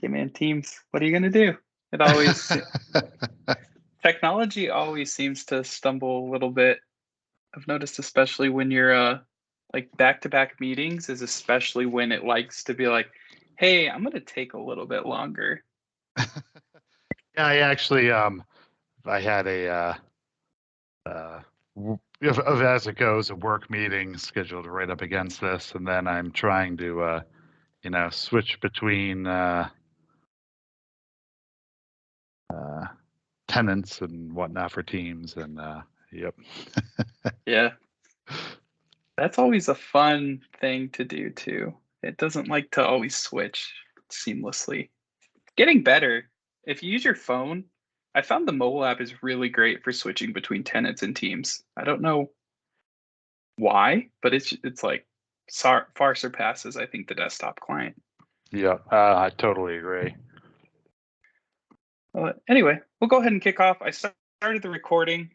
Okay, man, Teams, what are you gonna do? It always technology always seems to stumble a little bit. I've noticed especially when you're like back-to-back meetings is especially when it likes to be like, "Hey, I'm gonna take a little bit longer." Yeah, I actually I had a of as it goes, a work meeting scheduled right up against this, and then I'm trying to switch between tenants and whatnot for Teams, and yep. Yeah. That's always a fun thing to do too. It doesn't like to always switch seamlessly. Getting better. If you use your phone, I found the mobile app is really great for switching between tenants and teams. I don't know why, but it's like far surpasses I think the desktop client. Yeah, I totally agree. Anyway, we'll go ahead and kick off. I started the recording.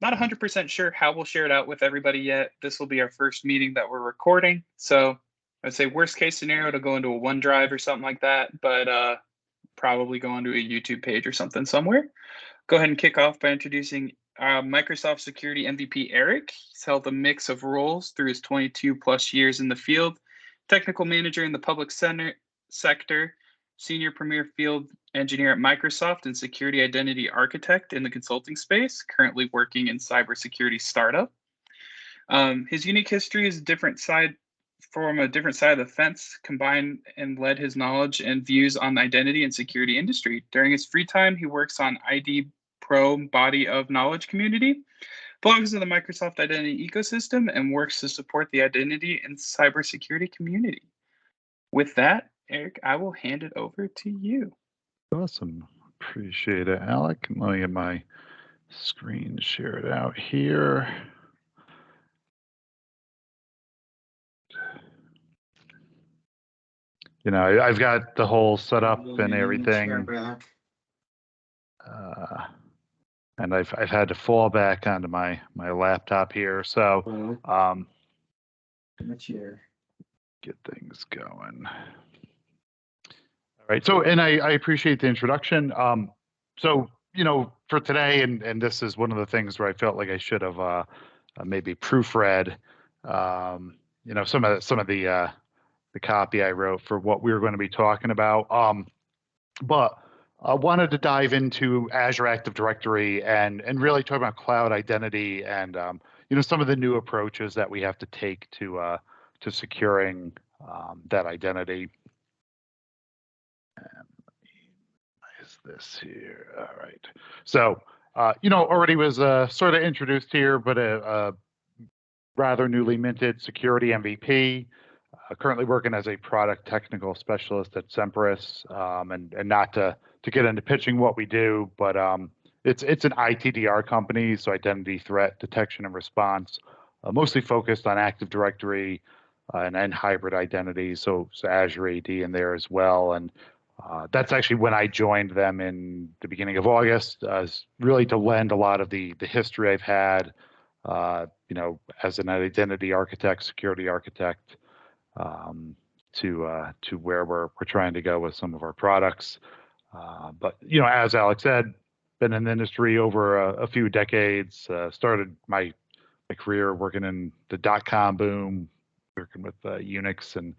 Not 100% sure how we'll share it out with everybody yet. This will be our first meeting that we're recording. So I'd say worst case scenario to go into a OneDrive or something like that, but probably go onto a YouTube page or something somewhere. Go ahead and kick off by introducing Microsoft Security MVP Eric. He's held a mix of roles through his 22 plus years in the field, technical manager in the public sector, senior premier field engineer at Microsoft, and security identity architect in the consulting space, currently working in cybersecurity startup. His unique history is from a different side of the fence, combined and led his knowledge and views on the identity and security industry. During his free time, he works on ID Pro body of knowledge community, belongs to the Microsoft identity ecosystem, and works to support the identity and cybersecurity community. With that, Eric, I will hand it over to you. Awesome. Appreciate it, Alec. Let me get my screen shared out here. I've got the whole setup and everything. And I've had to fall back onto my laptop here. So get things going. All right. So, and I appreciate the introduction. So, for today, and this is one of the things where I felt like I should have maybe proofread, some of the copy I wrote for what we were going to be talking about. But I wanted to dive into Azure Active Directory and really talk about cloud identity and some of the new approaches that we have to take to securing that identity. Is this here? All right. So already was sort of introduced here, but a rather newly minted security MVP. Currently working as a product technical specialist at Semperis, and not to get into pitching what we do, but it's an ITDR company, so identity threat detection and response, mostly focused on Active Directory and hybrid identities, so Azure AD in there as well. And that's actually when I joined them in the beginning of August, really to lend a lot of the history I've had, as an identity architect, security architect, to where we're trying to go with some of our products. But as Alex said, been in the industry over a few decades. Started my career working in the .com boom, working with Unix and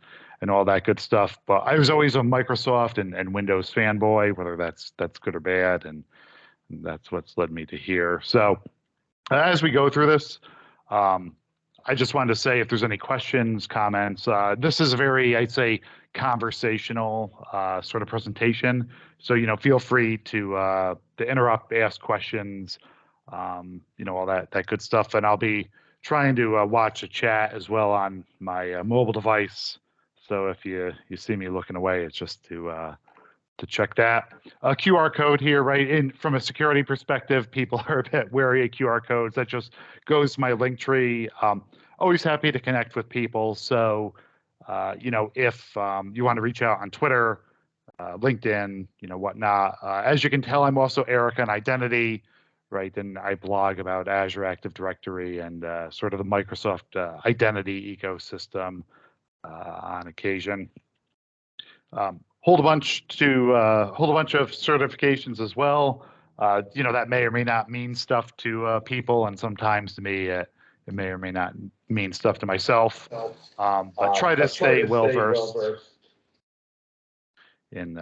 all that good stuff. But I was always a Microsoft and Windows fanboy, whether that's good or bad, and that's what's led me to here. So as we go through this, I just wanted to say if there's any questions, comments, this is a very, I'd say, conversational sort of presentation. So, feel free to interrupt, ask questions, all that good stuff. And I'll be trying to watch the chat as well on my mobile device. So if you see me looking away, it's just to check that. A QR code here, right? In from a security perspective, people are a bit wary of QR codes. That just goes to my link tree. Always happy to connect with people. So, if you want to reach out on Twitter, LinkedIn, whatnot. As you can tell, I'm also Eric on identity, right? And I blog about Azure Active Directory and sort of the Microsoft identity ecosystem on occasion. hold a bunch of certifications as well. That may or may not mean stuff to people, and sometimes to me, it may or may not mean stuff to myself. But try to stay well versed in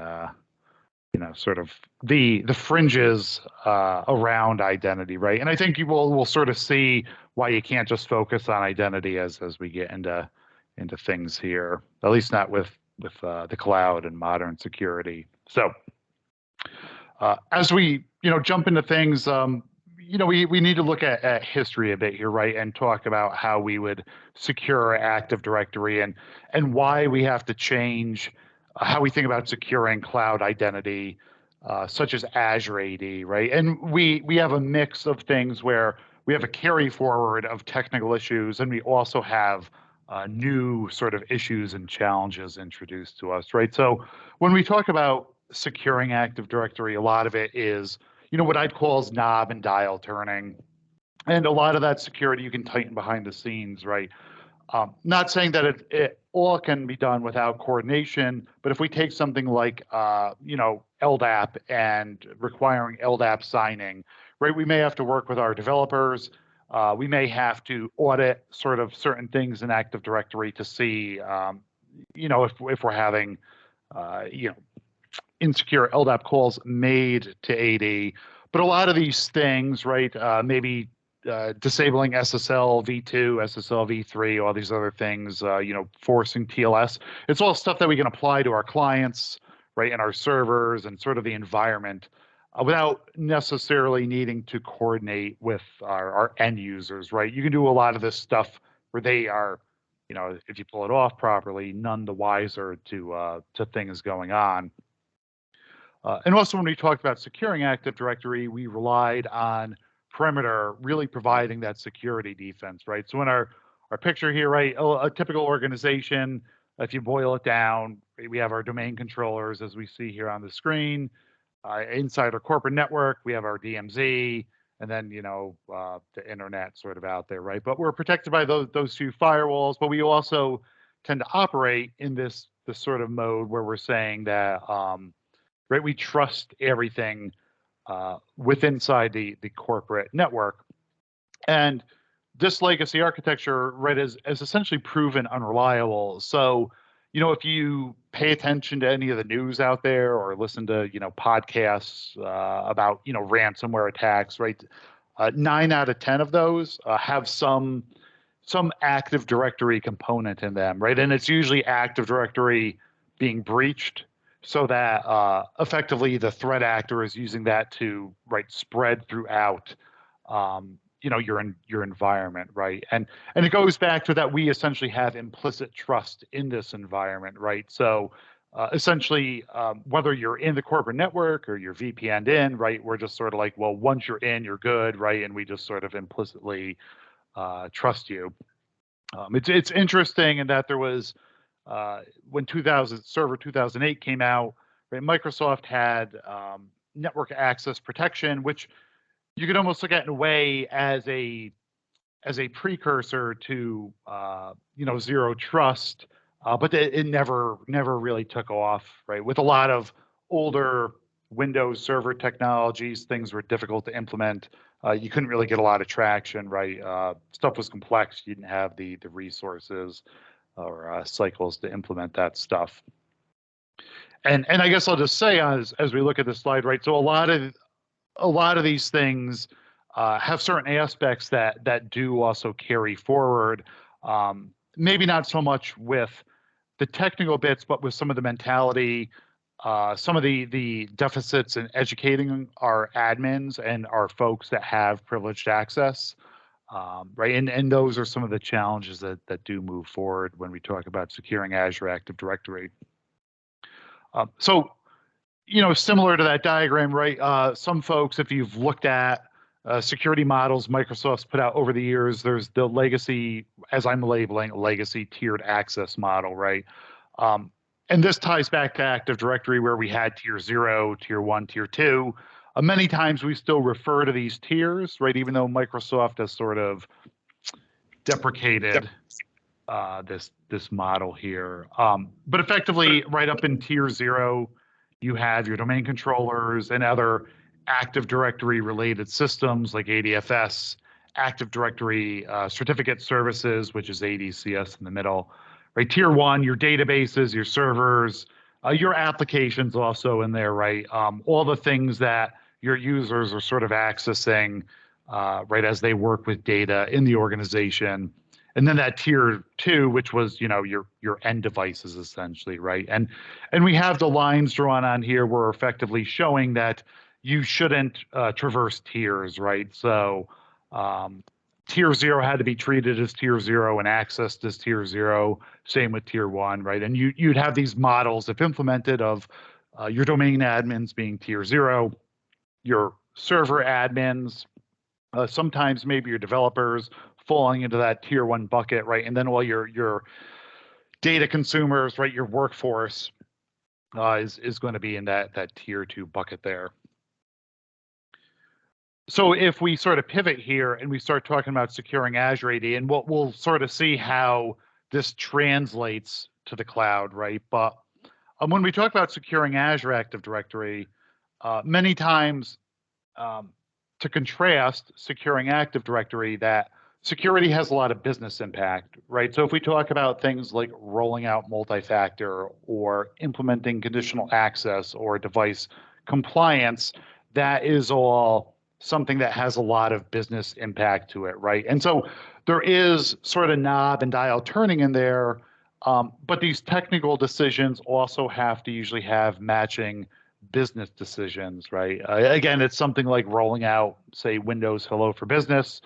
sort of the fringes around identity, right? And I think we'll sort of see why you can't just focus on identity as we get into things here, at least not with the cloud and modern security. So as we jump into things, we need to look at history a bit here, right, and talk about how we would secure Active Directory and why we have to change how we think about securing cloud identity, such as Azure AD, right? And we have a mix of things where we have a carry forward of technical issues, and we also have new sort of issues and challenges introduced to us, right? So when we talk about securing Active Directory, a lot of it is, what I'd call is knob and dial turning. And a lot of that security you can tighten behind the scenes, right? Not saying that it all can be done without coordination, but if we take something like, LDAP and requiring LDAP signing, right, we may have to work with our developers. We may have to audit sort of certain things in Active Directory to see, if we're having, insecure LDAP calls made to AD. But a lot of these things, right, maybe disabling SSL v2, SSL v3, all these other things, forcing TLS. It's all stuff that we can apply to our clients, right, and our servers and sort of the environment without necessarily needing to coordinate with our end users, right? You can do a lot of this stuff where they are, if you pull it off properly, none the wiser to things going on. And also, when we talked about securing Active Directory, we relied on Perimeter really providing that security defense, right? So in our picture here, right, a typical organization, if you boil it down, we have our domain controllers, as we see here on the screen. Inside our corporate network, we have our DMZ, and then, the internet sort of out there, right? But we're protected by those two firewalls, but we also tend to operate in this sort of mode where we're saying that, right, we trust everything within inside the corporate network. And this legacy architecture, right, is essentially proven unreliable. So, if you pay attention to any of the news out there or listen to, podcasts about, ransomware attacks, right, 9 out of 10 of those have some Active Directory component in them, right? And it's usually Active Directory being breached so that effectively the threat actor is using that to spread throughout your environment, right? And it goes back to that we essentially have implicit trust in this environment, right? So essentially, whether you're in the corporate network or you're VPN'd in, right, we're just sort of like, well, once you're in, you're good, right? And we just sort of implicitly trust you. It's interesting in that there was when Server 2008 came out, right, Microsoft had network access protection, which you could almost look at in a way as a precursor to zero trust, but it never really took off, right? With a lot of older Windows Server technologies, things were difficult to implement. You couldn't really get a lot of traction, right? Stuff was complex. You didn't have the resources or cycles to implement that stuff. And I guess I'll just say as we look at this slide, right? So a lot of these things have certain aspects that do also carry forward. Maybe not so much with the technical bits, but with some of the mentality, some of the deficits in educating our admins and our folks that have privileged access. Right, and those are some of the challenges that do move forward when we talk about securing Azure Active Directory. So, similar to that diagram, right? Some folks, if you've looked at security models Microsoft's put out over the years, there's the legacy, as I'm labeling, legacy tiered access model, right? And this ties back to Active Directory where we had tier 0, tier 1, tier 2. Many times we still refer to these tiers, right? Even though Microsoft has sort of deprecated this model here. But effectively, right up in tier 0, you have your domain controllers and other Active Directory related systems like ADFS, Active Directory certificate services, which is ADCS in the middle. Right, tier 1, your databases, your servers, your applications also in there, right? All the things that your users are sort of accessing, right, as they work with data in the organization. And then that tier 2, which was, your end devices essentially, right? And we have the lines drawn on here. We're effectively showing that you shouldn't traverse tiers, right? So tier 0 had to be treated as tier 0 and accessed as tier 0. Same with tier 1, right? And you'd have these models, if implemented, of your domain admins being tier 0, your server admins, sometimes maybe your developers falling into that tier 1 bucket, right? And then all your data consumers, right? Your workforce is going to be in that tier 2 bucket there. So if we sort of pivot here and we start talking about securing Azure AD, and we'll sort of see how this translates to the cloud, right? But when we talk about securing Azure Active Directory, many times, to contrast securing Active Directory, that security has a lot of business impact, right? So if we talk about things like rolling out multi-factor or implementing conditional access or device compliance, that is all something that has a lot of business impact to it, right? And so there is sort of knob and dial turning in there, but these technical decisions also have to usually have matching business decisions, right? Again, it's something like rolling out, say, Windows Hello for Business.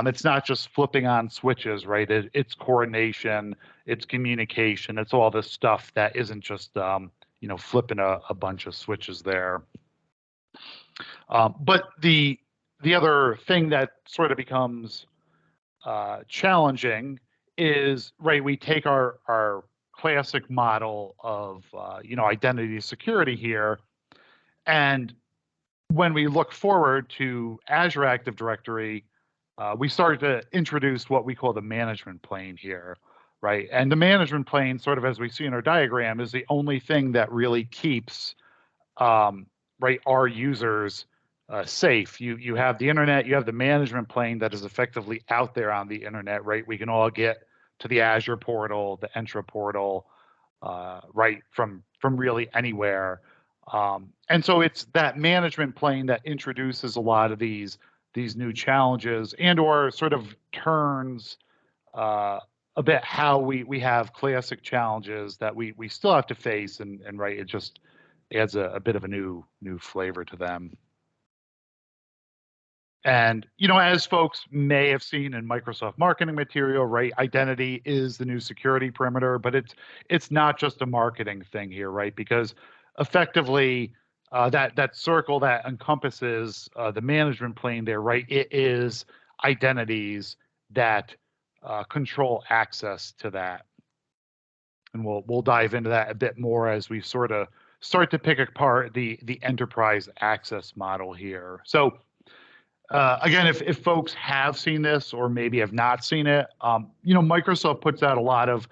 It's not just flipping on switches, right? It's coordination, it's communication, it's all this stuff that isn't just, flipping a bunch of switches there. But the other thing that sort of becomes challenging is, right, we take our classic model of, identity security here, and when we look forward to Azure Active Directory, we started to introduce what we call the management plane here, right? And the management plane, sort of as we see in our diagram, is the only thing that really keeps, right, our users safe. You have the internet, you have the management plane that is effectively out there on the internet, right? We can all get to the Azure portal, the Entra portal, right, from really anywhere. And so it's that management plane that introduces a lot of these new challenges and or sort of turns a bit how we have classic challenges that we still have to face, and right, it just adds a bit of a new flavor to them. And, as folks may have seen in Microsoft marketing material, right, identity is the new security perimeter, but it's not just a marketing thing here, right? Because effectively, that circle that encompasses the management plane there, right, it is identities that control access to that. And we'll dive into that a bit more as we sort of start to pick apart the enterprise access model here. So again, if folks have seen this or maybe have not seen it, Microsoft puts out a lot of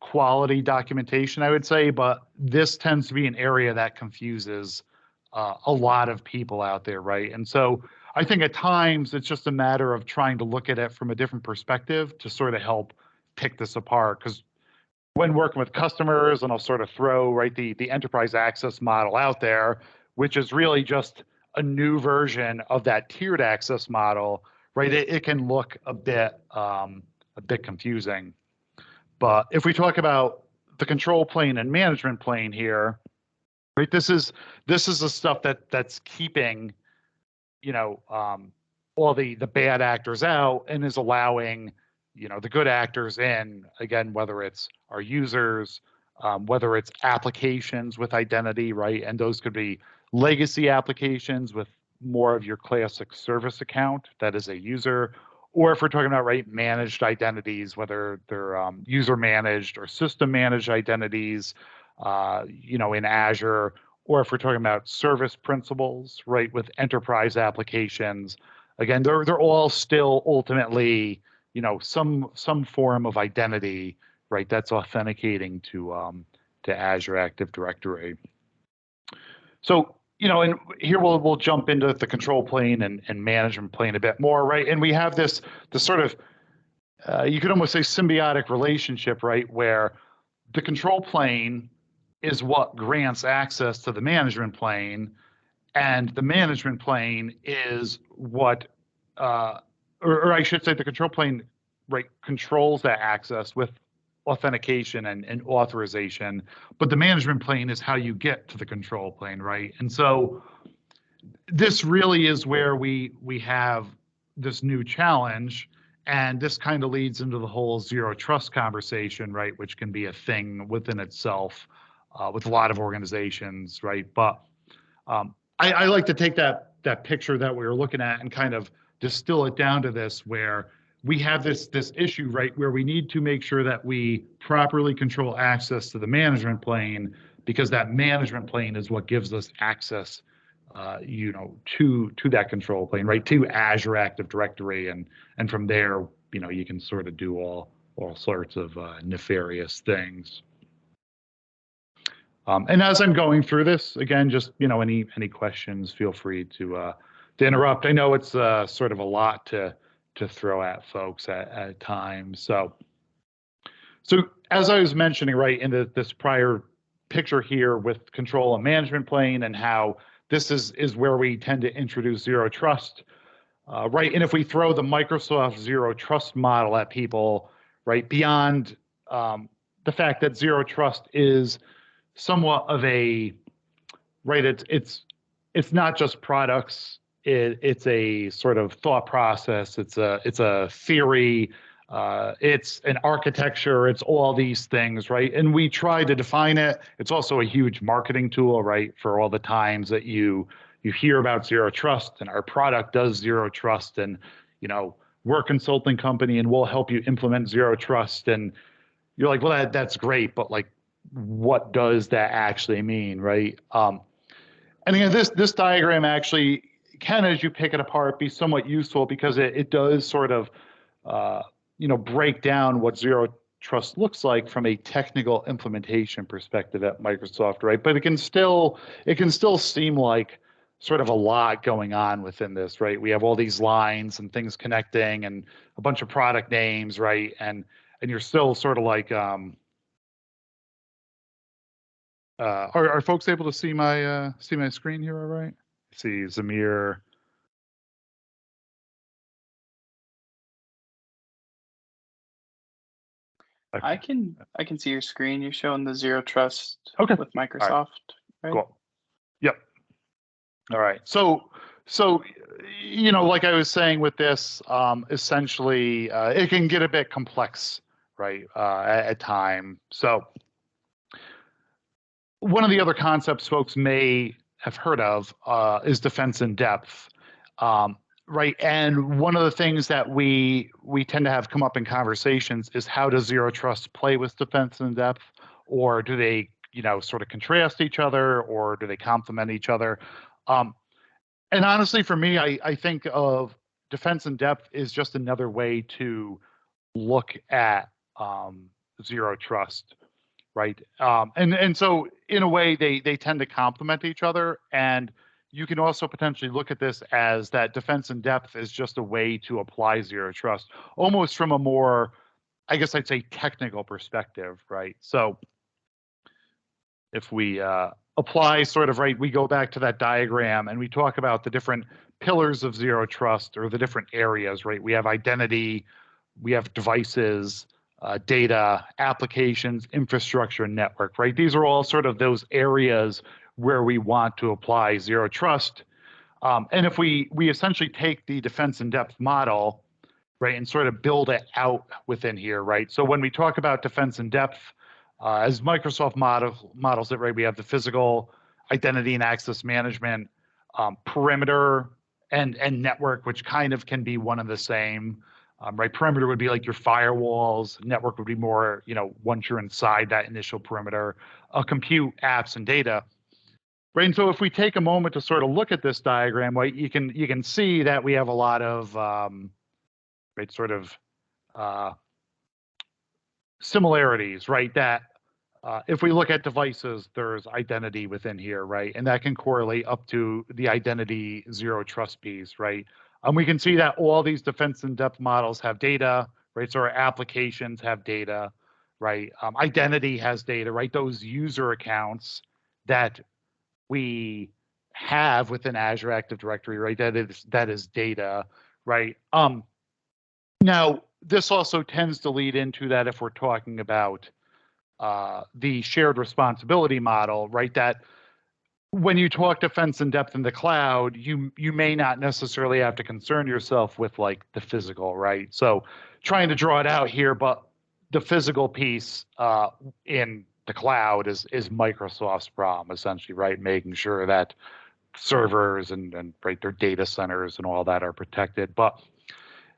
quality documentation, I would say, but this tends to be an area that confuses a lot of people out there, right? And so I think at times it's just a matter of trying to look at it from a different perspective to sort of help pick this apart. Because when working with customers, and I'll sort of throw, right, the enterprise access model out there, which is really just a new version of that tiered access model, right? It can look a bit confusing. But if we talk about the control plane and management plane here, right? This is the stuff that's keeping, all the bad actors out and is allowing, the good actors in. Again, whether it's our users, whether it's applications with identity, right? And those could be legacy applications with more of your classic service account that is a user, or if we're talking about, right, managed identities, whether they're user managed or system managed identities, in Azure, or if we're talking about service principals, right, with enterprise applications. Again, they're all still ultimately, some form of identity, right? That's authenticating to Azure Active Directory. So, and here we'll jump into the control plane and management plane a bit more, right? And we have this sort of you could almost say symbiotic relationship, right? Where the control plane is what grants access to the management plane, and the management plane is what, or I should say, the control plane, right, controls that access with authentication and authorization. But the management plane is how you get to the control plane, right? And so this really is where we have this new challenge. And this kind of leads into the whole zero trust conversation, right? Which can be a thing within itself with a lot of organizations, right? But I like to take that picture that we were looking at and kind of distill it down to this, where we have this issue, right, where we need to make sure that we properly control access to the management plane, because that management plane is what gives us access, to that control plane, right, to Azure Active Directory, and from there, you can sort of do all sorts of nefarious things. And as I'm going through this, again, just any questions, feel free to interrupt. I know it's sort of a lot to throw at folks at times. So as I was mentioning, right, in this prior picture here with control and management plane, and how this is where we tend to introduce zero trust, right? And if we throw the Microsoft zero trust model at people, right, beyond the fact that zero trust is somewhat of a, right, it's not just products, it's a sort of thought process, it's a theory, it's an architecture, it's all these things, right? And we try to define it. It's also a huge marketing tool, right, for all the times that you hear about zero trust, and our product does zero trust, and we're a consulting company and we'll help you implement zero trust. And you're like, well, that's great, but like, what does that actually mean, right? And again, this diagram actually can, as you pick it apart, be somewhat useful, because it does sort of break down what zero trust looks like from a technical implementation perspective at Microsoft, right? But it can still seem like sort of a lot going on within this, right? We have all these lines and things connecting and a bunch of product names, right? And you're still sort of like, are folks able to see my screen here all right? See Zamir. Okay. I can see your screen. You're showing the zero trust with Microsoft, right? Cool. Yep. All right. So like I was saying with this, essentially, it can get a bit complex, right, at time. So one of the other concepts folks may have heard of is defense in depth, right? And one of the things that we tend to have come up in conversations is, how does zero trust play with defense in depth, or do they, sort of contrast each other, or do they complement each other? And honestly, for me, I think of defense in depth is just another way to look at zero trust, right? And so in a way, they tend to complement each other. And you can also potentially look at this as that defense in depth is just a way to apply zero trust, almost from a more, I guess I'd say, technical perspective, right? So if we apply sort of, right, we go back to that diagram and we talk about the different pillars of zero trust, or the different areas, right? We have identity, we have devices, data, applications, infrastructure, and network, right? These are all sort of those areas where we want to apply zero trust. And if we essentially take the defense in depth model, right, and sort of build it out within here, right? So when we talk about defense in depth, as Microsoft models it, right, we have the physical identity and access management, perimeter, and network, which kind of can be one and the same. Right, perimeter would be like your firewalls. Network would be more, once you're inside that initial perimeter. Compute, apps, and data. Right, and so if we take a moment to sort of look at this diagram, right, you can see that we have a lot of right, sort of uh, similarities, right? That if we look at devices, there's identity within here, right? And that can correlate up to the identity zero trust piece, right? We can see that all these defense in depth models have data, right? So our applications have data, right? Identity has data, right? Those user accounts that we have within Azure Active Directory, right? That is data, right? Now this also tends to lead into that if we're talking about the shared responsibility model, right? That when you talk defense in depth in the cloud, you may not necessarily have to concern yourself with like the physical, right? So trying to draw it out here, but the physical piece in the cloud is Microsoft's problem essentially, right? Making sure that servers and right their data centers and all that are protected. But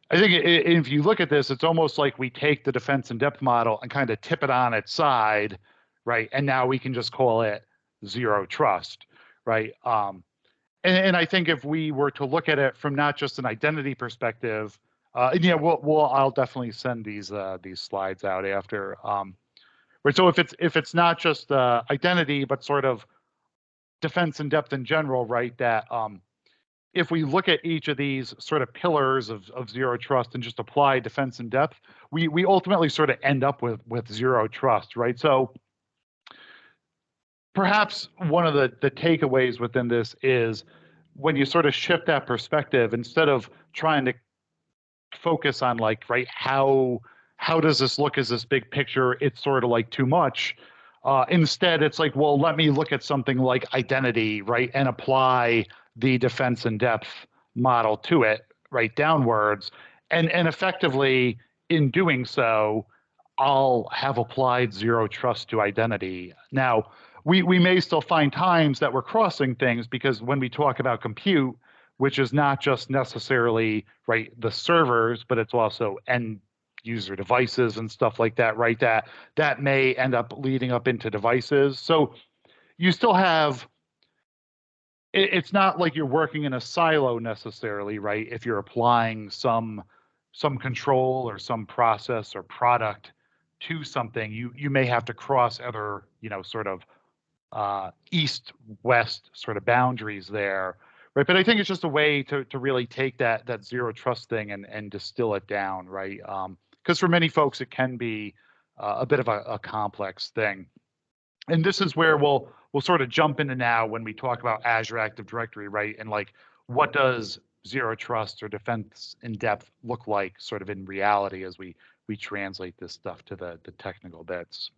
I think if you look at this, it's almost like we take the defense in depth model and kind of tip it on its side, right? And now we can just call it zero trust, right? And I think if we were to look at it from not just an identity perspective, and yeah, I'll definitely send these slides out after. Right. So if it's not just identity, but sort of defense in depth in general, right? That if we look at each of these sort of pillars of zero trust and just apply defense in depth, we ultimately sort of end up with zero trust, right? So perhaps one of the takeaways within this is when you sort of shift that perspective, instead of trying to focus on like, right, how does this look as this big picture? It's sort of like too much. Instead, it's like, well, let me look at something like identity, right, and apply the defense in depth model to it, right, downwards, and effectively in doing so, I'll have applied zero trust to identity. Now, we may still find times that we're crossing things because when we talk about compute, which is not just necessarily right the servers, but it's also end user devices and stuff like that, right? That may end up leading up into devices. So you still have it's not like you're working in a silo necessarily, right? If you're applying some control or some process or product to something, you may have to cross other, sort of east west sort of boundaries there, right? But I think it's just a way to really take that zero trust thing and distill it down, right? Because for many folks it can be a bit of a complex thing, and this is where we'll sort of jump into now when we talk about Azure Active Directory, right? And like, what does zero trust or defense in depth look like, sort of in reality, as we translate this stuff to the technical bits.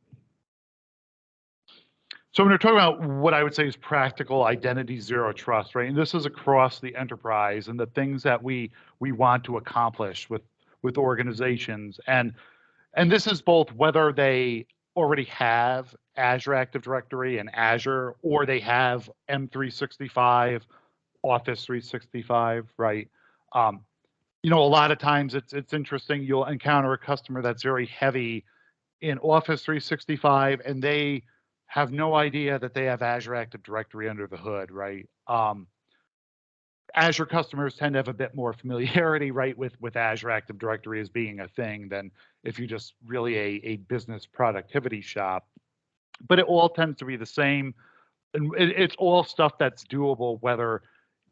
So when we're talking about what I would say is practical identity zero trust, right? And this is across the enterprise and the things that we want to accomplish with organizations. And this is both whether they already have Azure Active Directory and Azure, or they have M365, Office 365, right? A lot of times it's interesting. You'll encounter a customer that's very heavy in Office 365, and they have no idea that they have Azure Active Directory under the hood, right? Azure customers tend to have a bit more familiarity, right, with Azure Active Directory as being a thing than if you're just really a business productivity shop. But it all tends to be the same, and it's all stuff that's doable whether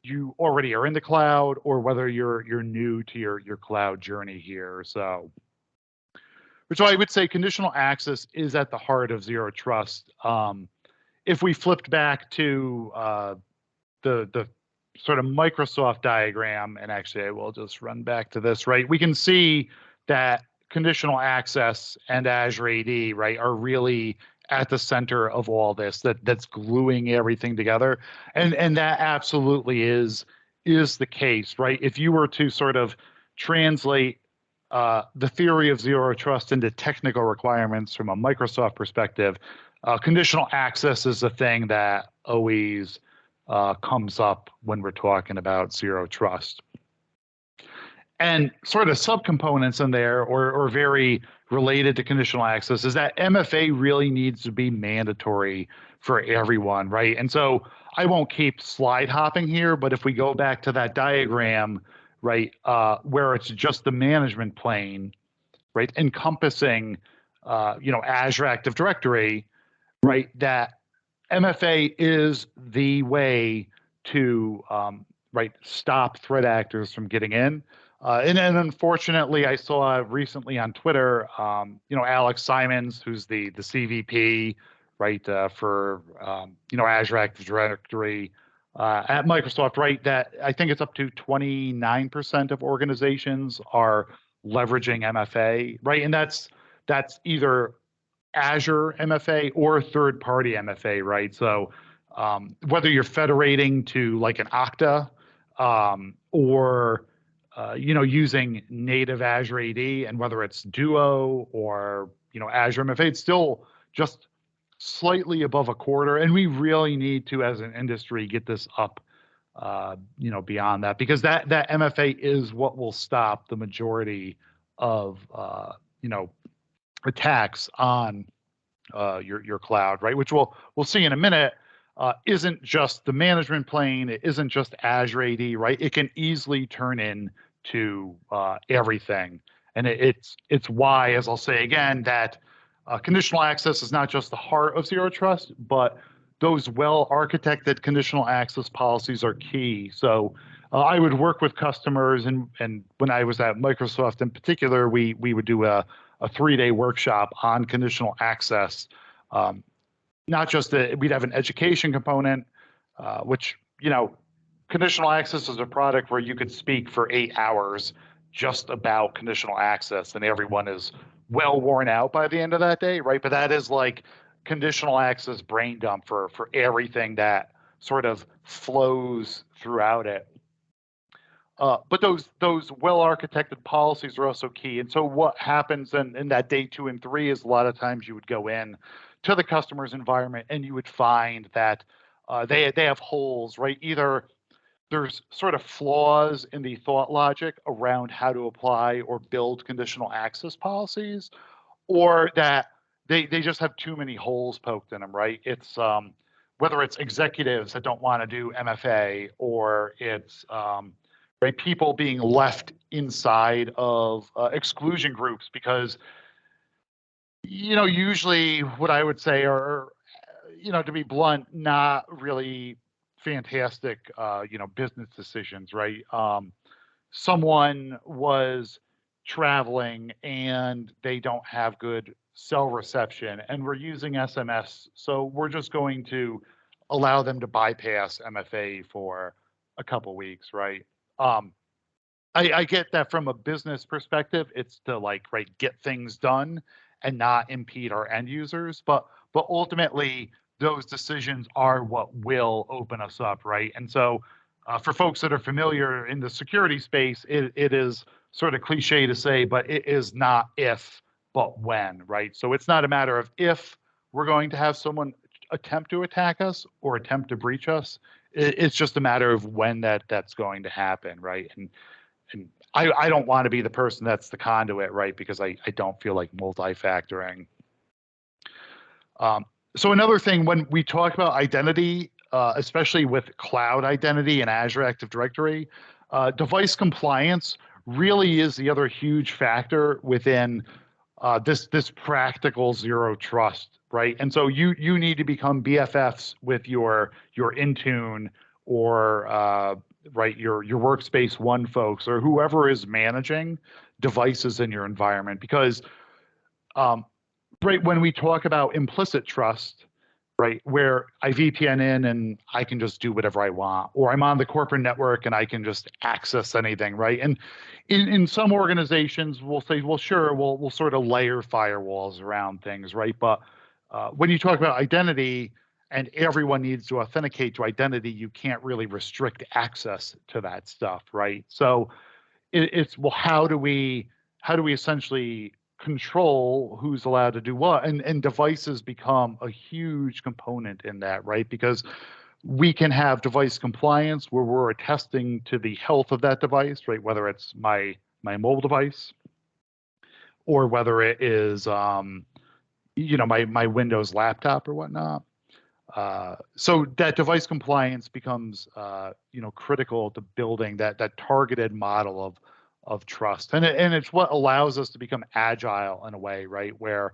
you already are in the cloud or whether you're new to your cloud journey here. So I would say conditional access is at the heart of zero trust. If we flipped back to the sort of Microsoft diagram, and actually I will just run back to this, right? We can see that conditional access and Azure AD, right, are really at the center of all this, that's gluing everything together. And that absolutely is the case, right? If you were to sort of translate the theory of zero trust into technical requirements from a Microsoft perspective, conditional access is the thing that always comes up when we're talking about zero trust. And sort of subcomponents in there, or very related to conditional access, is that MFA really needs to be mandatory for everyone, right? And so I won't keep slide hopping here, but if we go back to that diagram, right, where it's just the management plane, right, encompassing, Azure Active Directory, right, that MFA is the way to, right, stop threat actors from getting in. And then unfortunately, I saw recently on Twitter, Alex Simons, who's the CVP, right, for Azure Active Directory at Microsoft, right, that I think it's up to 29% of organizations are leveraging MFA, right, and that's either Azure MFA or third-party MFA, right? So whether you're federating to like an Okta or using native Azure AD, and whether it's Duo or Azure MFA, it's still just slightly above a quarter, and we really need to, as an industry, get this up, beyond that, because that MFA is what will stop the majority of attacks on your cloud, right? Which we'll see in a minute. Isn't just the management plane. It isn't just Azure AD, right? It can easily turn into everything, and it's why, as I'll say again, that conditional access is not just the heart of zero trust, but those well-architected conditional access policies are key. So I would work with customers, and when I was at Microsoft in particular, we would do a 3-day workshop on conditional access. Not just we'd have an education component, which, conditional access is a product where you could speak for 8 hours just about conditional access, and everyone is well worn out by the end of that day, right? But that is like conditional access brain dump for everything that sort of flows throughout it. But those well-architected policies are also key. And so what happens in that day 2 and 3 is a lot of times you would go in to the customer's environment and you would find that they have holes, right? Either there's sort of flaws in the thought logic around how to apply or build conditional access policies, or that they just have too many holes poked in them, right? It's whether it's executives that don't want to do MFA, or it's right, people being left inside of exclusion groups because, usually what I would say are, to be blunt, not really fantastic, business decisions, right? Someone was traveling and they don't have good cell reception and we're using SMS, so we're just going to allow them to bypass MFA for a couple weeks, right? I get that from a business perspective, it's to get things done and not impede our end users, but ultimately those decisions are what will open us up, right? And so for folks that are familiar in the security space, it is sort of cliche to say, but it is not if, but when, right? So it's not a matter of if we're going to have someone attempt to attack us or attempt to breach us. It's just a matter of when that's going to happen, right? And I don't want to be the person that's the conduit, right? Because I don't feel like multi-factoring. So another thing, when we talk about identity, especially with cloud identity and Azure Active Directory, device compliance really is the other huge factor within this practical zero trust, right? And so you need to become BFFs with your Intune or right, your Workspace ONE folks or whoever is managing devices in your environment, because right, when we talk about implicit trust, right, where I VPN in and I can just do whatever I want, or I'm on the corporate network and I can just access anything, right? And in some organizations, we'll say, well, sure, we'll sort of layer firewalls around things, right? But when you talk about identity and everyone needs to authenticate to identity, you can't really restrict access to that stuff, right? So it's, well, how do we essentially control who's allowed to do what? And devices become a huge component in that, right? Because we can have device compliance where we're attesting to the health of that device, right? Whether it's my mobile device or whether it is my Windows laptop or whatnot. So that device compliance becomes critical to building that targeted model of trust. And it's what allows us to become agile in a way, right? Where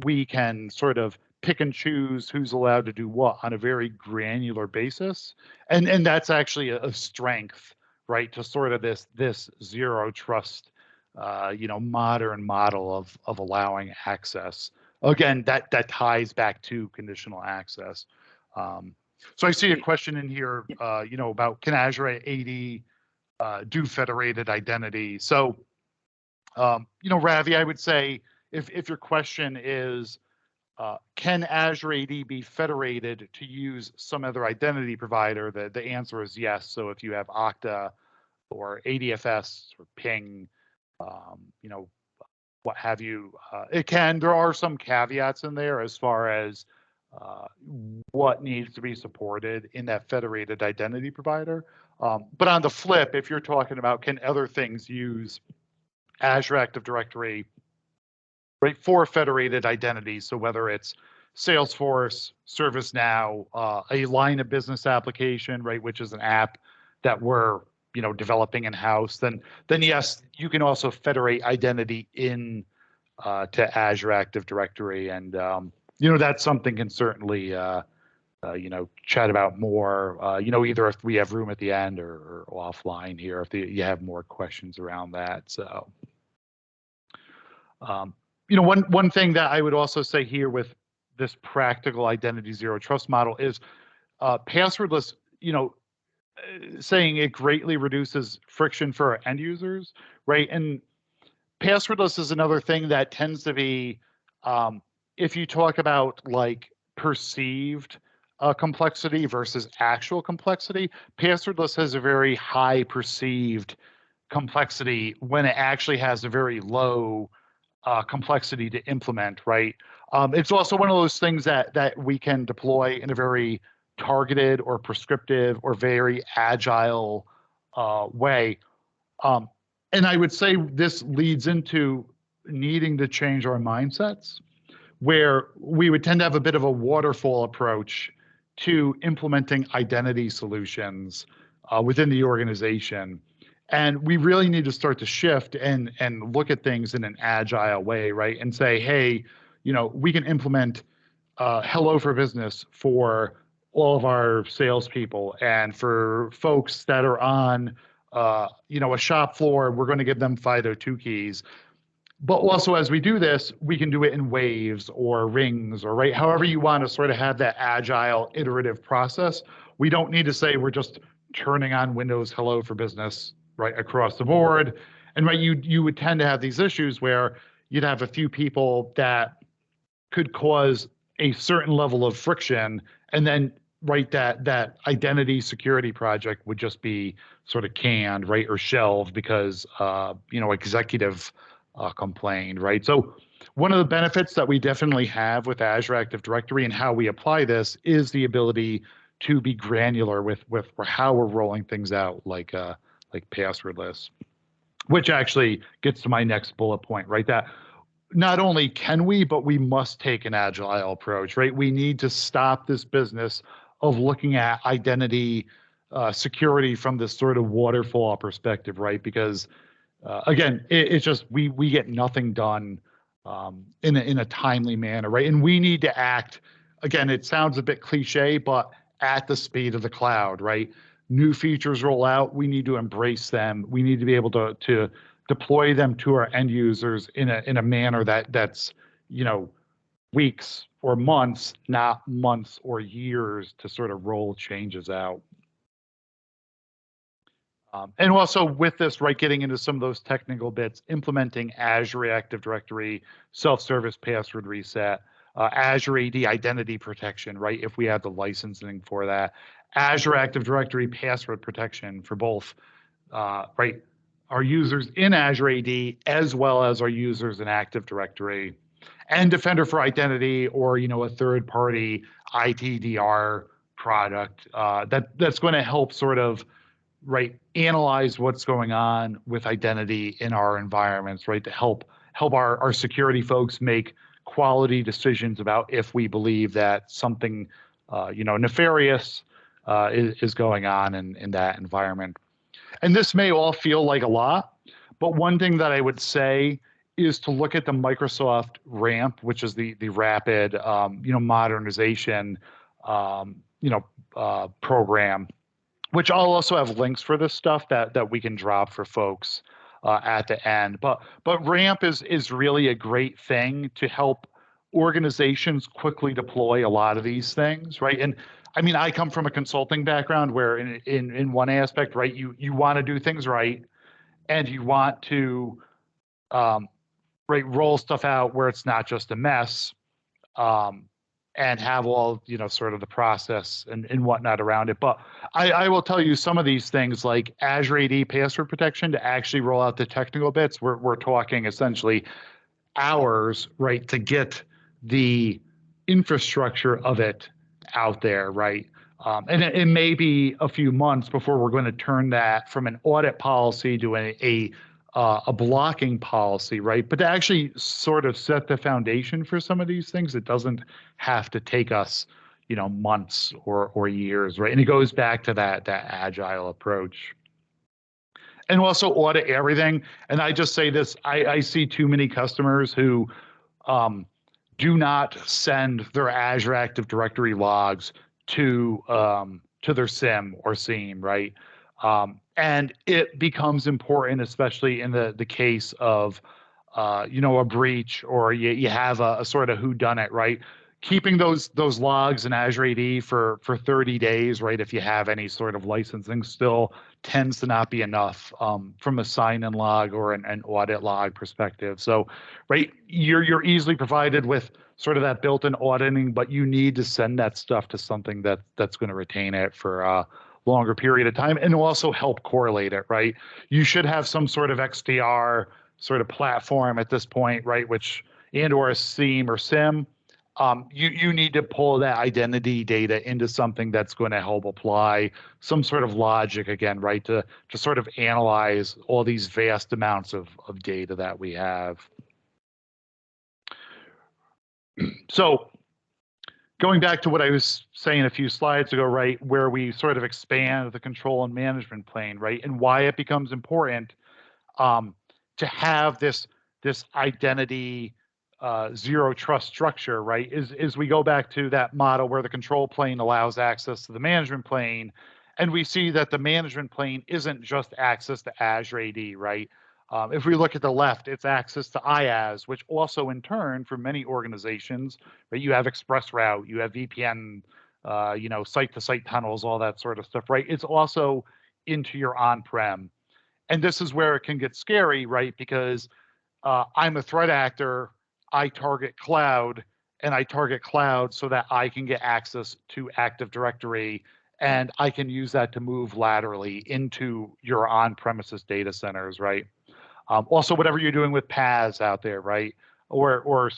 we can sort of pick and choose who's allowed to do what on a very granular basis. And that's actually a strength, right? To sort of this zero trust, modern model of allowing access. Again, that ties back to conditional access. So I see a question in here, about can Azure AD do federated identity? So, Ravi, I would say if your question is, can Azure AD be federated to use some other identity provider? The answer is yes. So if you have Okta or ADFS or Ping, what have you, it can. There are some caveats in there as far as what needs to be supported in that federated identity provider. But on the flip, if you're talking about can other things use Azure Active Directory, right, for federated identities, so whether it's Salesforce, ServiceNow, a line of business application, right, which is an app that we're developing in-house, then yes, you can also federate identity in to Azure Active Directory, and that's something can certainly chat about more, either if we have room at the end or offline here if you have more questions around that. So, one thing that I would also say here with this practical identity zero trust model is passwordless, saying it greatly reduces friction for our end users, right? And passwordless is another thing that tends to be, if you talk about like perceived complexity versus actual complexity, passwordless has a very high perceived complexity when it actually has a very low complexity to implement, right? It's also one of those things that we can deploy in a very targeted or prescriptive or very agile way. And I would say this leads into needing to change our mindsets, where we would tend to have a bit of a waterfall approach to implementing identity solutions within the organization. And we really need to start to shift and look at things in an agile way, right? And say, hey, we can implement Hello for Business for all of our salespeople, and for folks that are on, a shop floor, we're going to give them FIDO2 keys. But also, as we do this, we can do it in waves or rings, or right, however you want to sort of have that agile, iterative process. We don't need to say we're just turning on Windows Hello for Business right across the board. And right, you would tend to have these issues where you'd have a few people that could cause a certain level of friction, and then right, that identity security project would just be sort of canned, right, or shelved because executive complained, right? So one of the benefits that we definitely have with Azure Active Directory and how we apply this is the ability to be granular with how we're rolling things out, like passwordless, which actually gets to my next bullet point, right? That not only can we, but we must take an agile approach, right? We need to stop this business of looking at identity security from this sort of waterfall perspective, right? Because again, it's just we get nothing done in a timely manner, right? And we need to act. Again, it sounds a bit cliche, but at the speed of the cloud, right? New features roll out, we need to embrace them. We need to be able to deploy them to our end users in a manner that's weeks or months, not months or years, to sort of roll changes out. And also with this, right, getting into some of those technical bits, implementing Azure Active Directory, self-service password reset, Azure AD identity protection, right, if we have the licensing for that, Azure Active Directory password protection for both, right, our users in Azure AD as well as our users in Active Directory, and Defender for Identity, or a third-party ITDR product that's going to help sort of, right, analyze what's going on with identity in our environments, right, to help our security folks make quality decisions about if we believe that something nefarious is going on in that environment. And this may all feel like a lot, but one thing that I would say is to look at the Microsoft RAMP, which is the rapid, modernization, program, which I'll also have links for this stuff that we can drop for folks at the end. But RAMP is really a great thing to help organizations quickly deploy a lot of these things, right? And I mean, I come from a consulting background where in one aspect, right, you want to do things right, and you want to um, right roll stuff out where it's not just a mess. Um, and have all sort of the process and whatnot around it. But I will tell you some of these things like Azure AD password protection to actually roll out the technical bits. We're talking essentially hours, right, to get the infrastructure of it out there, right? And it may be a few months before we're going to turn that from an audit policy to a blocking policy, right? But to actually sort of set the foundation for some of these things, it doesn't have to take us, months or years, right? And it goes back to that agile approach. And also audit everything. And I just say this: I see too many customers who um, do not send their Azure Active Directory logs to their SIM or SIEM, right? And it becomes important, especially in the case of a breach, or you have a sort of whodunit, right? Keeping those logs in Azure AD for 30 days, right? If you have any sort of licensing still tends to not be enough from a sign-in log or an audit log perspective. So, right, you're easily provided with sort of that built-in auditing, but you need to send that stuff to something that's going to retain it for a longer period of time and also help correlate it, right? You should have some sort of XDR sort of platform at this point, right? Which and or a SIEM or SIM. You need to pull that identity data into something that's going to help apply some sort of logic again, right? To sort of analyze all these vast amounts of data that we have. So going back to what I was saying a few slides ago, right, where we sort of expand the control and management plane, right, and why it becomes important um, to have this identity zero trust structure, right? Is we go back to that model where the control plane allows access to the management plane, and we see that the management plane isn't just access to Azure AD, right? If we look at the left, it's access to IaaS, which also in turn, for many organizations, right, you have ExpressRoute, you have VPN, site-to-site tunnels, all that sort of stuff, right? It's also into your on-prem. And this is where it can get scary, right? Because I'm a threat actor, I target cloud, and I target cloud so that I can get access to Active Directory, and I can use that to move laterally into your on-premises data centers, right? Also, whatever you're doing with PaaS out there, right? Or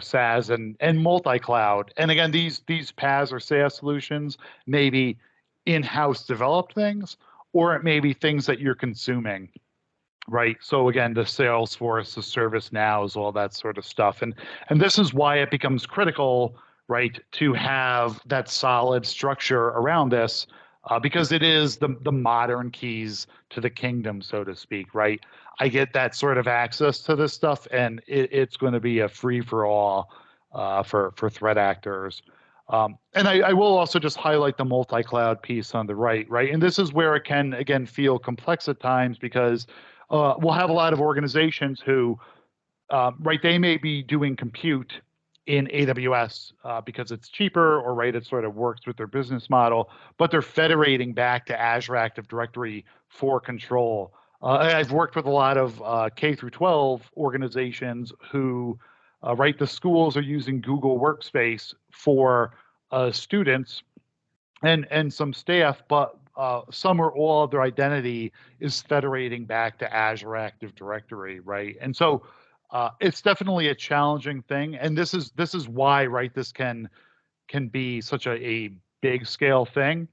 SaaS and multi-cloud. And again, these PaaS or SaaS solutions may be in-house developed things, or it may be things that you're consuming, right? So again, the Salesforce, the ServiceNows, all that sort of stuff. And this is why it becomes critical, right, to have that solid structure around this, because it is the modern keys to the kingdom, so to speak, right? I get that sort of access to this stuff, and it's going to be a free for all for threat actors. And I will also just highlight the multi-cloud piece on the right, right? And this is where it can, again, feel complex at times because we'll have a lot of organizations who, right, they may be doing compute in AWS because it's cheaper or, right, it sort of works with their business model, but they're federating back to Azure Active Directory for control. I've worked with a lot of K through 12 organizations who, right, the schools are using Google Workspace for students and some staff, but some or all of their identity is federating back to Azure Active Directory, right? And so it's definitely a challenging thing, and this is why, right, this can be such a big scale thing.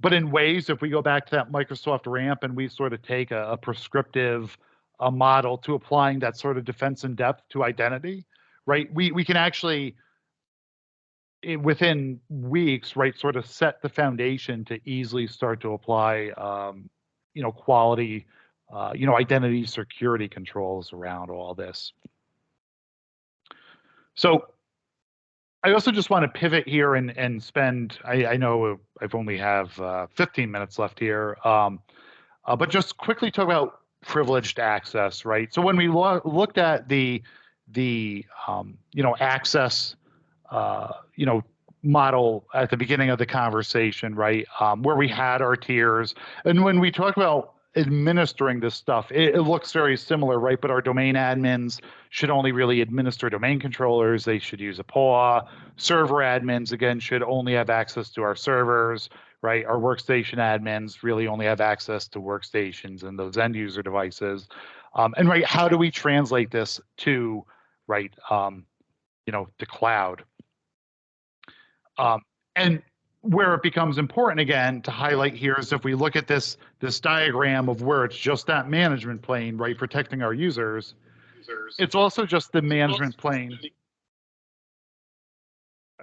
But in ways, if we go back to that Microsoft ramp and we sort of take a prescriptive model to applying that sort of defense in depth to identity, right, we can actually within weeks, right, sort of set the foundation to easily start to apply quality, identity security controls around all this. So I also just want to pivot here and spend, I know I've only have 15 minutes left here, but just quickly talk about privileged access, right? So when we looked at the access, model at the beginning of the conversation, right, where we had our tiers, and when we talk about administering this stuff, it looks very similar, right? But our domain admins should only really administer domain controllers. They should use a PAW. Server admins, again, should only have access to our servers, right? Our workstation admins really only have access to workstations and those end user devices. And right, how do we translate this to, right, the cloud? And where it becomes important again to highlight here is if we look at this diagram of where it's just that management plane, right, protecting our users, it's also just the management plane.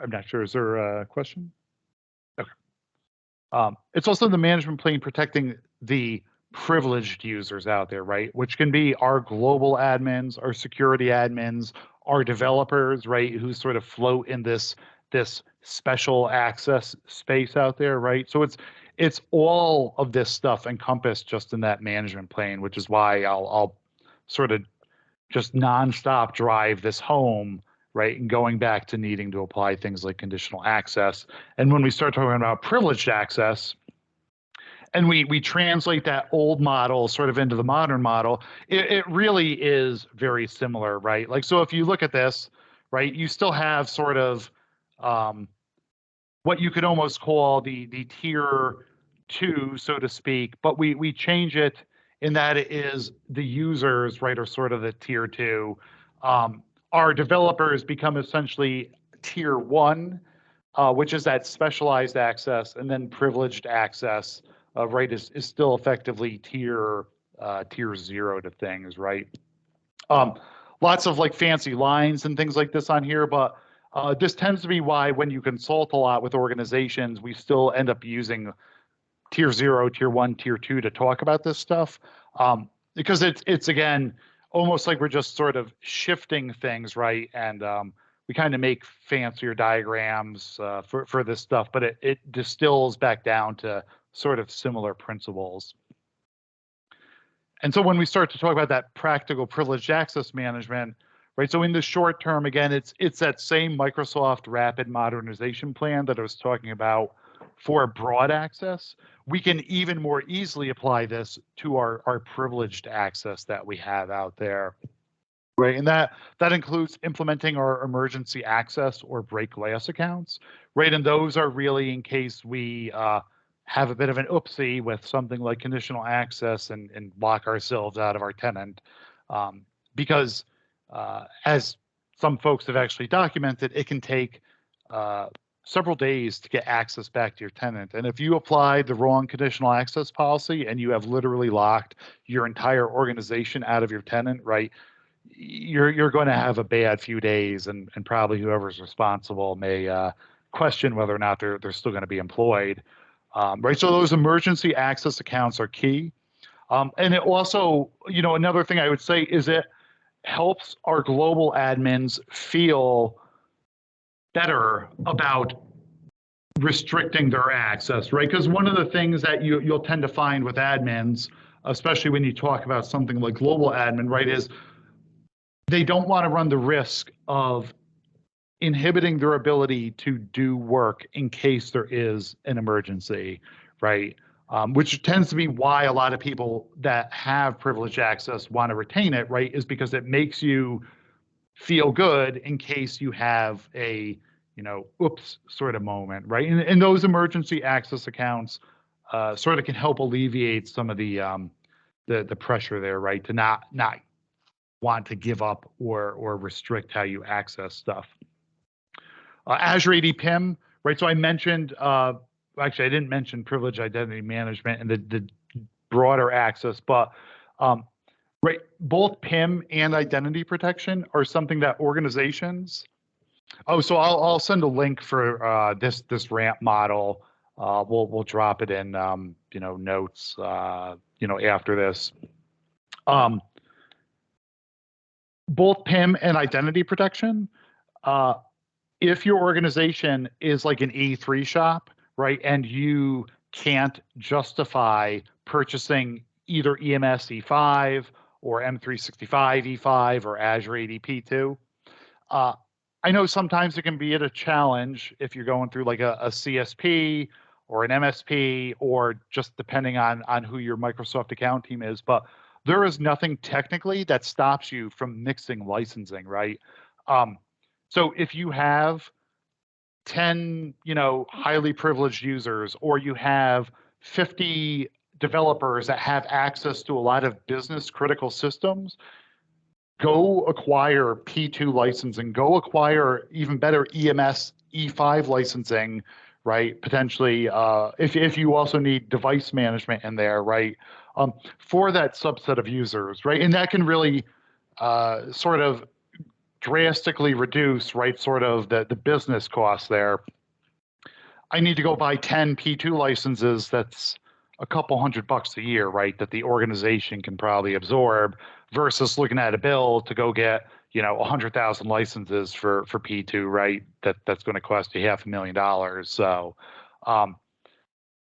I'm not sure. Is there a question? Okay. It's also the management plane protecting the privileged users out there, right? Which can be our global admins, our security admins, our developers, right? Who sort of float in this special access space out there, right? So it's all of this stuff encompassed just in that management plane, which is why I'll sort of just nonstop drive this home, right? And going back to needing to apply things like conditional access. And when we start talking about privileged access, and we translate that old model sort of into the modern model, it really is very similar, right? Like, so if you look at this, right, you still have sort of what you could almost call the tier 2, so to speak, but we change it in that it is the users, right, are sort of the tier 2. Our developers become essentially tier 1, which is that specialized access, and then privileged access, right, is still effectively tier 0 to things, right? Lots of like fancy lines and things like this on here, but this tends to be why when you consult a lot with organizations, we still end up using tier 0, tier 1, tier 2 to talk about this stuff, because it's again almost like we're just sort of shifting things, right? And we kind of make fancier diagrams for this stuff, but it distills back down to sort of similar principles. And so when we start to talk about that practical privileged access management, right? So in the short term, again, it's that same Microsoft rapid modernization plan that I was talking about for broad access. We can even more easily apply this to our privileged access that we have out there, right? And that includes implementing our emergency access or break glass accounts, right? And those are really in case we have a bit of an oopsie with something like conditional access and lock ourselves out of our tenant, because as some folks have actually documented, it can take several days to get access back to your tenant. And if you apply the wrong conditional access policy and you have literally locked your entire organization out of your tenant, right, you're going to have a bad few days, and probably whoever's responsible may question whether or not they're still going to be employed. Right, so those emergency access accounts are key. And it also, another thing I would say is it helps our global admins feel better about restricting their access, right? Because one of the things that you'll tend to find with admins, especially when you talk about something like global admin, right, is they don't want to run the risk of inhibiting their ability to do work in case there is an emergency, right? Which tends to be why a lot of people that have privileged access want to retain it, right? Is because it makes you feel good in case you have a, oops sort of moment, right? And those emergency access accounts sort of can help alleviate some of the pressure there, right? To not want to give up or restrict how you access stuff. Azure AD PIM, right? So I mentioned, actually I didn't mention privileged identity management and the broader access, but right, both PIM and identity protection are something that organizations. Oh, so I'll send a link for this ramp model we'll drop it in, notes, after this. Um, Both PIM and identity protection. If your organization is like an E3 shop, right, and you can't justify purchasing either EMS E5 or M365 E5 or Azure AD P2, I know sometimes it can be at a challenge if you're going through like a CSP or an MSP, or just depending on who your Microsoft account team is. But there is nothing technically that stops you from mixing licensing, right? Um, so if you have 10, highly privileged users, or you have 50 developers that have access to a lot of business critical systems, go acquire P2 licensing, go acquire even better EMS E5 licensing, right? Potentially, if you also need device management in there, right? For that subset of users, right? And that can really sort of drastically reduce, right, sort of the business costs there. I need to go buy 10 P2 licenses. That's a couple $100 a year, right? That the organization can probably absorb, versus looking at a bill to go get, 100,000 licenses for P2, right? That's going to cost you $500,000. So,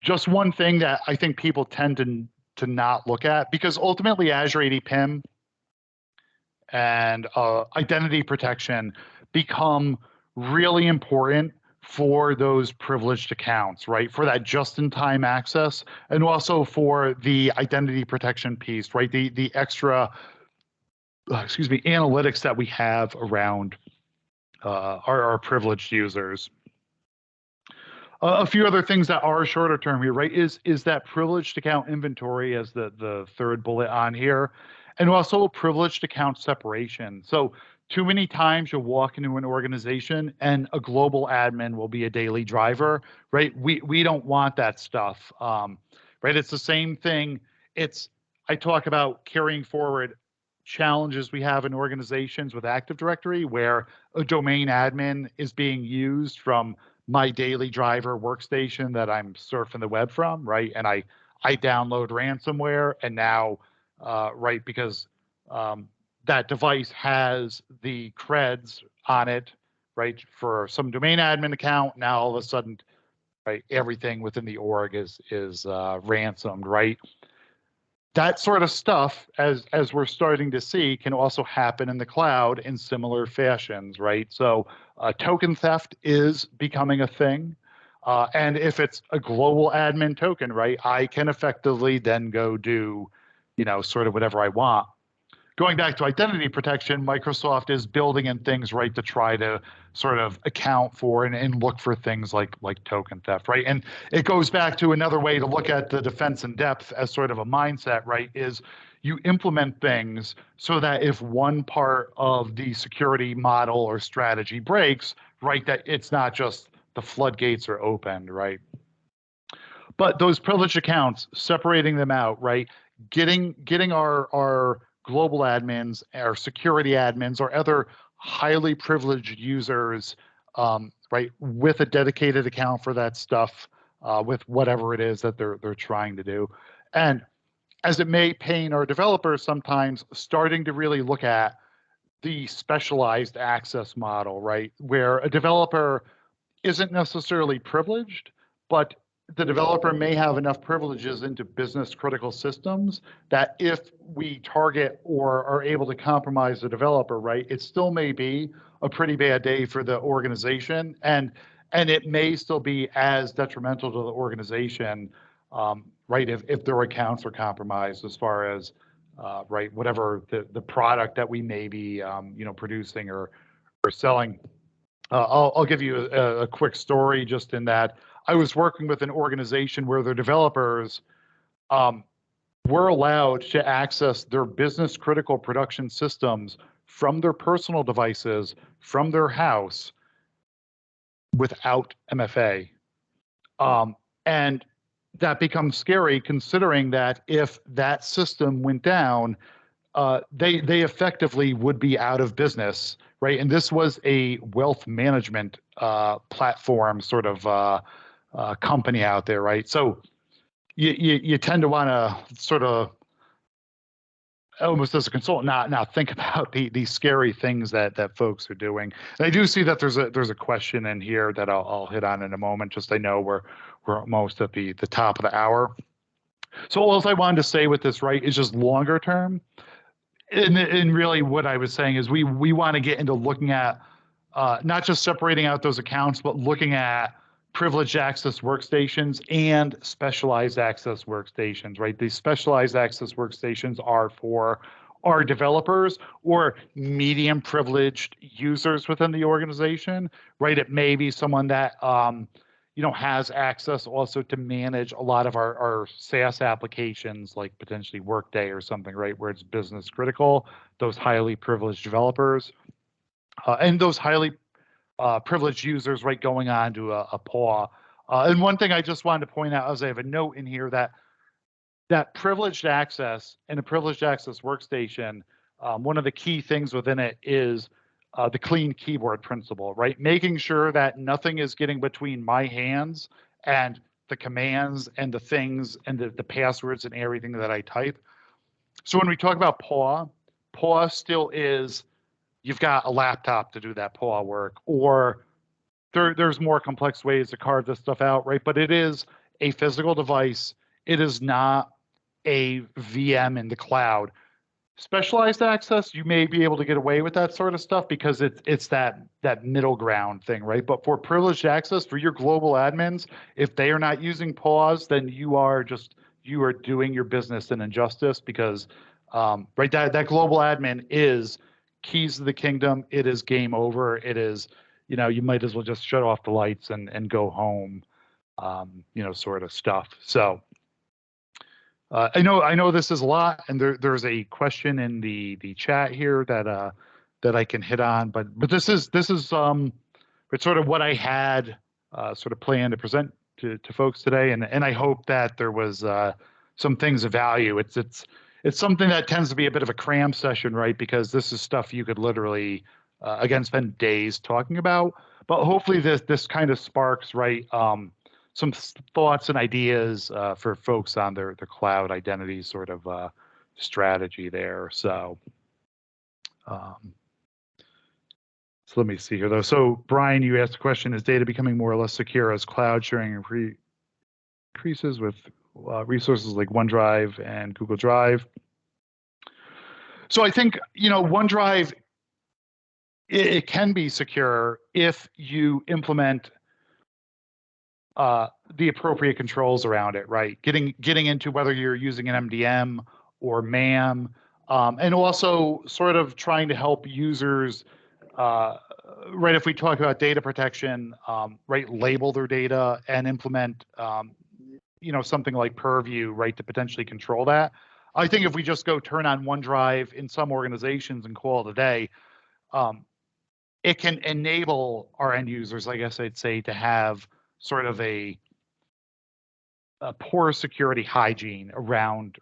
just one thing that I think people tend to not look at, because ultimately Azure AD PIM and identity protection become really important for those privileged accounts, right? For that just-in-time access, and also for the identity protection piece, right? The extra, analytics that we have around our privileged users. A few other things that are shorter term here, right? Is that privileged account inventory as the third bullet on here, and also privileged account separation. So too many times you'll walk into an organization and a global admin will be a daily driver, right? We don't want that stuff, right? It's the same thing. I talk about carrying forward challenges we have in organizations with Active Directory, where a domain admin is being used from my daily driver workstation that I'm surfing the web from, right? And I download ransomware, and now, right, because that device has the creds on it, right, for some domain admin account. Now all of a sudden, right, everything within the org is ransomed, right? That sort of stuff, as we're starting to see, can also happen in the cloud in similar fashions, right? So token theft is becoming a thing. And if it's a global admin token, right, I can effectively then go do, sort of whatever I want. Going back to identity protection, Microsoft is building in things, right, to try to sort of account for and look for things like token theft, right? And it goes back to another way to look at the defense in depth as sort of a mindset, right? Is you implement things so that if one part of the security model or strategy breaks, right, that it's not just the floodgates are opened, right? But those privileged accounts, separating them out, right? Getting our global admins, our security admins, or other highly privileged users, right, with a dedicated account for that stuff, with whatever it is that they're trying to do. And as it may pain our developers sometimes, starting to really look at the specialized access model, right, where a developer isn't necessarily privileged, but the developer may have enough privileges into business critical systems that if we target or are able to compromise the developer, right, it still may be a pretty bad day for the organization, and it may still be as detrimental to the organization, right, if their accounts are compromised, as far as right, whatever the product that we may be producing or selling. I'll give you a quick story just in that I was working with an organization where their developers were allowed to access their business critical production systems from their personal devices, from their house, without MFA. And that becomes scary, considering that if that system went down, they effectively would be out of business, right? And this was a wealth management platform, sort of company out there, right? So you tend to want to sort of almost as a consultant not think about these scary things that folks are doing. And I do see that there's a question in here that I'll hit on in a moment. Just I know we're almost at the top of the hour. So all I wanted to say with this, right, is just longer term. And really what I was saying is we want to get into looking at not just separating out those accounts, but looking at privileged access workstations and specialized access workstations, right? These specialized access workstations are for our developers or medium privileged users within the organization, right? It may be someone that has access also to manage a lot of our SaaS applications, like potentially Workday or something, right, where it's business critical, those highly privileged developers. And those highly privileged users, right, going on to a PAW. And one thing I just wanted to point out is I have a note in here that privileged access and a privileged access workstation, one of the key things within it is the clean keyboard principle, right? Making sure that nothing is getting between my hands and the commands and the things and the passwords and everything that I type. So when we talk about PAW still is, you've got a laptop to do that PAW work, or there's more complex ways to carve this stuff out, right? But it is a physical device. It is not a VM in the cloud. Specialized access, you may be able to get away with that sort of stuff because it's that middle ground thing, right? But for privileged access, for your global admins, if they are not using PAWs, then you are doing your business an injustice because right, that global admin is keys to the kingdom. It is game over. It is, you might as well just shut off the lights and go home, sort of stuff. So I know this is a lot, and there's a question in the chat here that I can hit on, but this is it's sort of what I had sort of planned to present to folks today, and I hope that there was some things of value. It's something that tends to be a bit of a cram session, right? Because this is stuff you could literally again spend days talking about, but hopefully this kind of sparks, right, some thoughts and ideas for folks on their cloud identity sort of strategy there. So let me see here though. So Brian, you asked the question: is data becoming more or less secure as cloud sharing increases with resources like OneDrive and Google Drive? So I think OneDrive, it can be secure if you implement the appropriate controls around it, right? Getting into whether you're using an MDM or MAM, and also sort of trying to help users, right? If we talk about data protection, right, label their data and implement, something like Purview, right, to potentially control that. I think if we just go turn on OneDrive in some organizations and call it a day, it can enable our end users, I guess I'd say, to have sort of a poor security hygiene around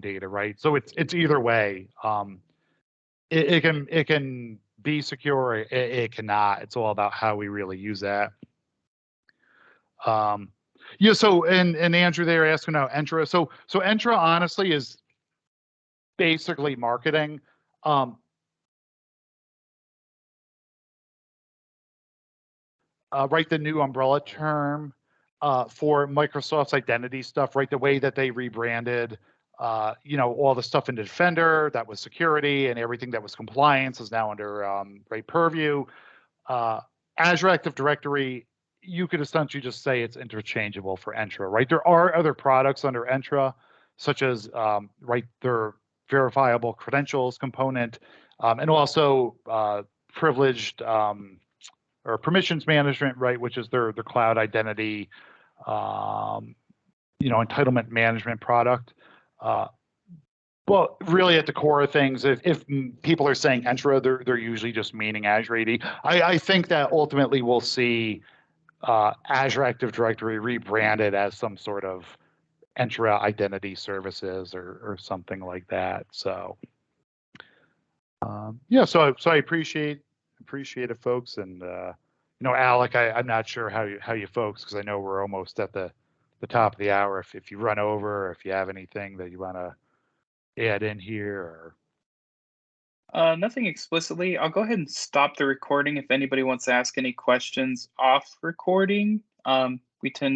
data, right? So it's either way. It can be secure, it cannot. It's all about how we really use that. So and Andrew there asking about Entra. So Entra honestly is basically marketing. Right, the new umbrella term for Microsoft's identity stuff, right? The way that they rebranded, all the stuff in Defender that was security and everything that was compliance is now under right Purview. Azure Active Directory, you could essentially just say it's interchangeable for Entra, right? There are other products under Entra, such as right, their verifiable credentials component, and also privileged or permissions management, right, which is their cloud identity, entitlement management product. But really, at the core of things, if people are saying Entra, they're usually just meaning Azure AD. I think that ultimately we'll see Azure Active Directory rebranded as some sort of Entra Identity Services or something like that. So so I appreciate it, folks, and Alec, I'm not sure how you folks, because I know we're almost at the top of the hour. If you run over, or if you have anything that you want to add in here, or Nothing explicitly. I'll go ahead and stop the recording if anybody wants to ask any questions off recording. We tend